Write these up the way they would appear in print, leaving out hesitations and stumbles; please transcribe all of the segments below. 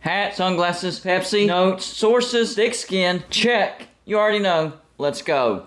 Hat, sunglasses, Pepsi, notes, sources, thick skin, check. You already know. Let's go.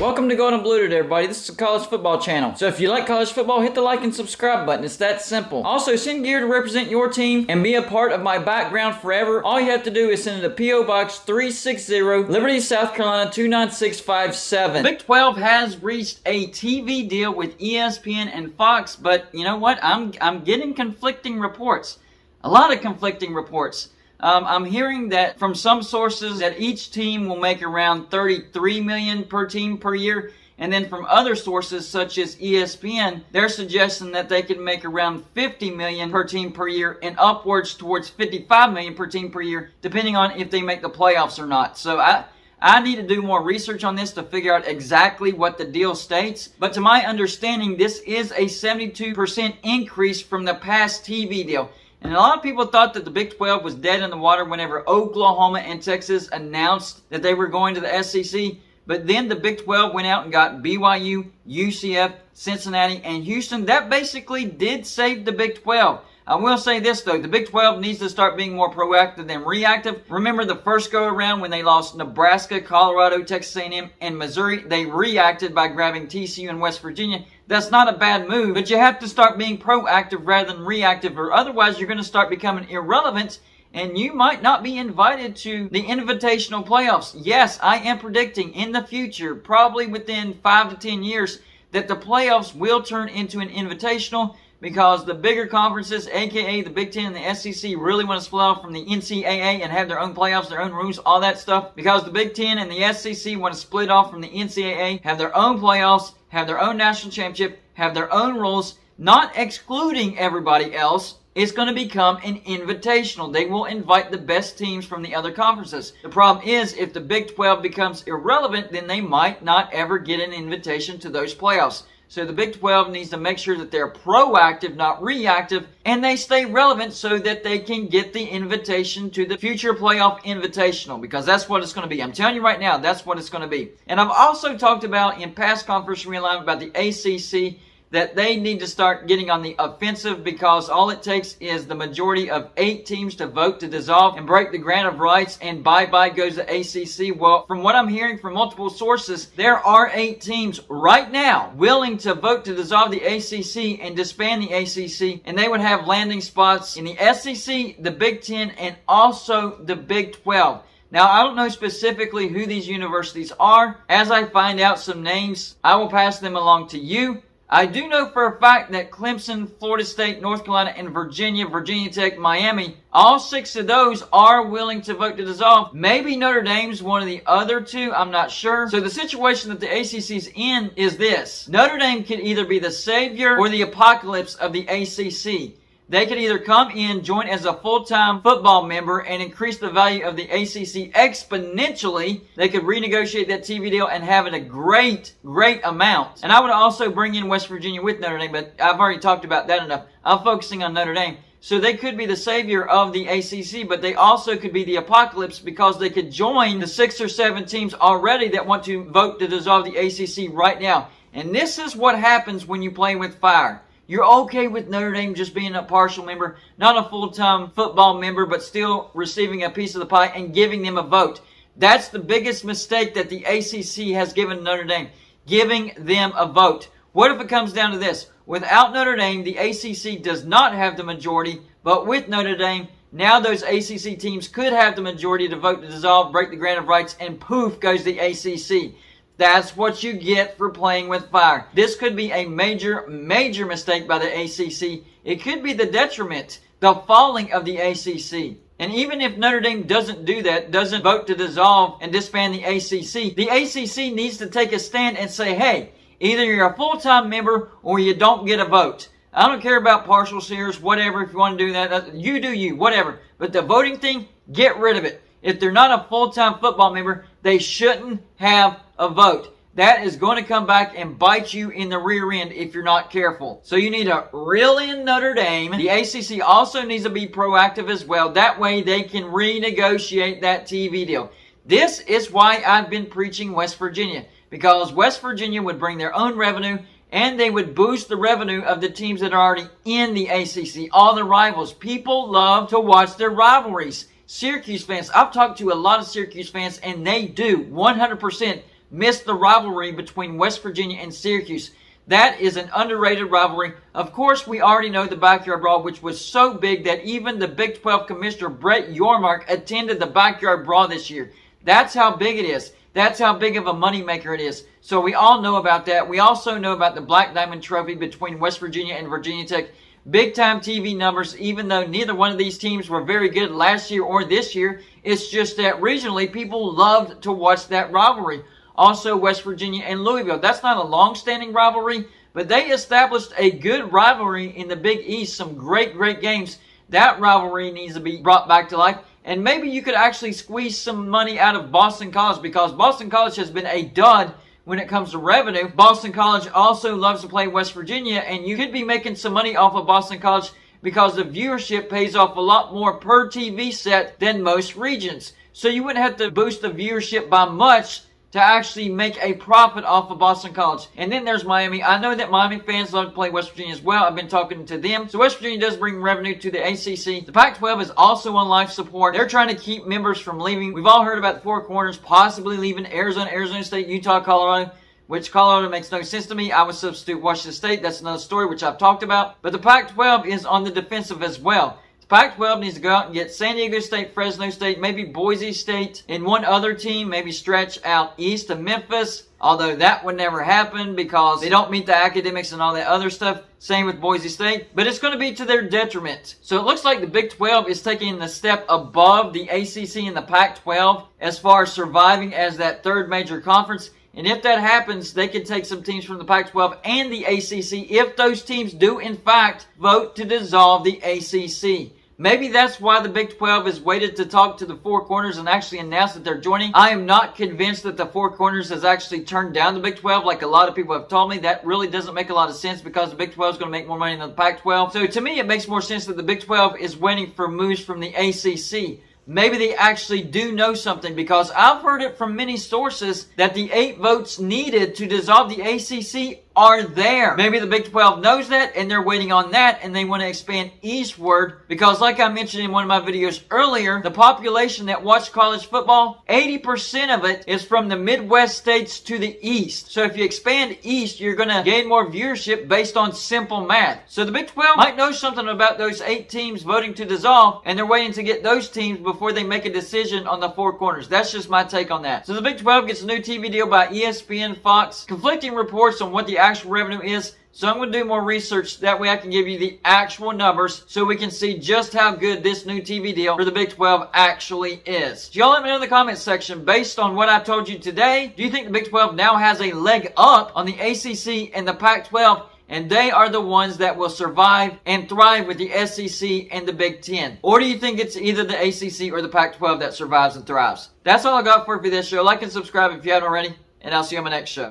Welcome to Gold and Blue today, everybody. This is a college football channel. So if you like college football, hit the like and subscribe button. It's that simple. Also, send gear to represent your team and be a part of my background forever. All you have to do is send it to P.O. Box 360, Liberty, South Carolina 29657. Big 12 has reached a TV deal with ESPN and Fox, but you know what? I'm getting conflicting reports. A lot of conflicting reports. I'm hearing that from some sources that each team will make around $33 million per team per year. And then from other sources such as ESPN, they're suggesting that they can make around $50 million per team per year and upwards towards $55 million per team per year, depending on if they make the playoffs or not. So I need to do more research on this to figure out exactly what the deal states. But to my understanding, this is a 72% increase from the past TV deal. And a lot of people thought that the Big 12 was dead in the water whenever Oklahoma and Texas announced that they were going to the SEC. But then the Big 12 went out and got BYU, UCF, Cincinnati, and Houston. That basically did save the Big 12. I will say this, though. The Big 12 needs to start being more proactive than reactive. Remember the first go-around when they lost Nebraska, Colorado, Texas A&M, and Missouri? They reacted by grabbing TCU and West Virginia. That's not a bad move, but you have to start being proactive rather than reactive, or otherwise you're going to start becoming irrelevant, and you might not be invited to the invitational playoffs. Yes, I am predicting in the future, probably within 5 to 10 years, that the playoffs will turn into an invitational, because the bigger conferences, aka the Big Ten and the SEC, really want to split off from the NCAA and have their own playoffs, their own rules, all that stuff. Because the Big Ten and the SEC want to split off from the NCAA, have their own playoffs, have their own national championship, have their own rules, not excluding everybody else. It's going to become an invitational. They will invite the best teams from the other conferences. The problem is, if the Big 12 becomes irrelevant, then they might not ever get an invitation to those playoffs. So the Big 12 needs to make sure that they're proactive, not reactive, and they stay relevant so that they can get the invitation to the future playoff invitational, because that's what it's going to be. I'm telling you right now, that's what it's going to be. And I've also talked about in past conference realignment about the ACC, that they need to start getting on the offensive, because all it takes is the majority of 8 teams to vote to dissolve and break the grant of rights, and bye-bye goes the ACC. Well, from what I'm hearing from multiple sources, there are 8 teams right now willing to vote to dissolve the ACC and disband the ACC, and they would have landing spots in the SEC, the Big Ten, and also the Big 12. Now, I don't know specifically who these universities are. As I find out some names, I will pass them along to you. I do know for a fact that Clemson, Florida State, North Carolina, and Virginia, Virginia Tech, Miami, all 6 of those are willing to vote to dissolve. Maybe Notre Dame's one of the other 2. I'm not sure. So the situation that the ACC's in is this. Notre Dame could either be the savior or the apocalypse of the ACC. They could either come in, join as a full-time football member, and increase the value of the ACC exponentially. They could renegotiate that TV deal and have it a great, great amount. And I would also bring in West Virginia with Notre Dame, but I've already talked about that enough. I'm focusing on Notre Dame. So they could be the savior of the ACC, but they also could be the apocalypse, because they could join the 6 or 7 teams already that want to vote to dissolve the ACC right now. And this is what happens when you play with fire. You're okay with Notre Dame just being a partial member, not a full-time football member, but still receiving a piece of the pie and giving them a vote. That's the biggest mistake that the ACC has given Notre Dame, giving them a vote. What if it comes down to this? Without Notre Dame, the ACC does not have the majority, but with Notre Dame, now those ACC teams could have the majority to vote to dissolve, break the grant of rights, and poof goes the ACC. That's what you get for playing with fire. This could be a major, major mistake by the ACC. It could be the detriment, the falling of the ACC. And even if Notre Dame doesn't do that, doesn't vote to dissolve and disband the ACC needs to take a stand and say, hey, either you're a full-time member or you don't get a vote. I don't care about partial shares, whatever. If you want to do that, you do you, whatever. But the voting thing, get rid of it. If they're not a full-time football member, they shouldn't have a vote. That is going to come back and bite you in the rear end if you're not careful. So you need to reel in Notre Dame. The ACC also needs to be proactive as well. That way they can renegotiate that TV deal. This is why I've been preaching West Virginia, because West Virginia would bring their own revenue and they would boost the revenue of the teams that are already in the ACC, all the rivals. People love to watch their rivalries. Syracuse fans, I've talked to a lot of Syracuse fans, and they do 100% miss the rivalry between West Virginia and Syracuse. That is an underrated rivalry. Of course, we already know the Backyard Brawl, which was so big that even the Big 12 Commissioner Brett Yormark attended the Backyard Brawl this year. That's how big it is. That's how big of a moneymaker it is. So we all know about that. We also know about the Black Diamond Trophy between West Virginia and Virginia Tech. Big time TV numbers, even though neither one of these teams were very good last year or this year. It's just that regionally, people loved to watch that rivalry. Also, West Virginia and Louisville. That's not a long-standing rivalry, but they established a good rivalry in the Big East. Some great, great games. That rivalry needs to be brought back to life. And maybe you could actually squeeze some money out of Boston College, because Boston College has been a dud when it comes to revenue. Boston College also loves to play West Virginia, and you could be making some money off of Boston College because the viewership pays off a lot more per TV set than most regions. So you wouldn't have to boost the viewership by much to actually make a profit off of Boston College. And then there's Miami. I know that Miami fans love to play West Virginia as well. I've been talking to them. So West Virginia does bring revenue to the ACC. The Pac-12 is also on life support. They're trying to keep members from leaving. We've all heard about the Four Corners possibly leaving Arizona, Arizona State, Utah, Colorado, which Colorado makes no sense to me. I would substitute Washington State. That's another story which I've talked about. But the Pac-12 is on the defensive as well. Pac-12 needs to go out and get San Diego State, Fresno State, maybe Boise State, and one other team, maybe stretch out east of Memphis, although that would never happen because they don't meet the academics and all that other stuff. Same with Boise State, but it's going to be to their detriment. So it looks like the Big 12 is taking the step above the ACC and the Pac-12 as far as surviving as that third major conference. And if that happens, they can take some teams from the Pac-12 and the ACC if those teams do, in fact, vote to dissolve the ACC. Maybe that's why the Big 12 has waited to talk to the Four Corners and actually announce that they're joining. I am not convinced that the Four Corners has actually turned down the Big 12 like a lot of people have told me. That really doesn't make a lot of sense because the Big 12 is going to make more money than the Pac-12. So to me, it makes more sense that the Big 12 is waiting for moves from the ACC. Maybe they actually do know something, because I've heard it from many sources that the 8 votes needed to dissolve the ACC are there. Maybe the Big 12 knows that and they're waiting on that, and they want to expand eastward because, like I mentioned in one of my videos earlier, the population that watch college football, 80% of it is from the Midwest states to the east. So if you expand east, you're going to gain more viewership based on simple math. So the Big 12 might know something about those 8 teams voting to dissolve, and they're waiting to get those teams before they make a decision on the Four Corners. That's just my take on that. So the Big 12 gets a new TV deal by ESPN, Fox. Conflicting reports on what the actual revenue is. So I'm going to do more research. That way I can give you the actual numbers so we can see just how good this new TV deal for the Big 12 actually is. So y'all let me know in the comments section, based on what I told you today, do you think the Big 12 now has a leg up on the ACC and the Pac-12? And they are the ones that will survive and thrive with the SEC and the Big Ten? Or do you think it's either the ACC or the Pac-12 that survives and thrives? That's all I got for you for this show. Like and subscribe if you haven't already, and I'll see you on my next show.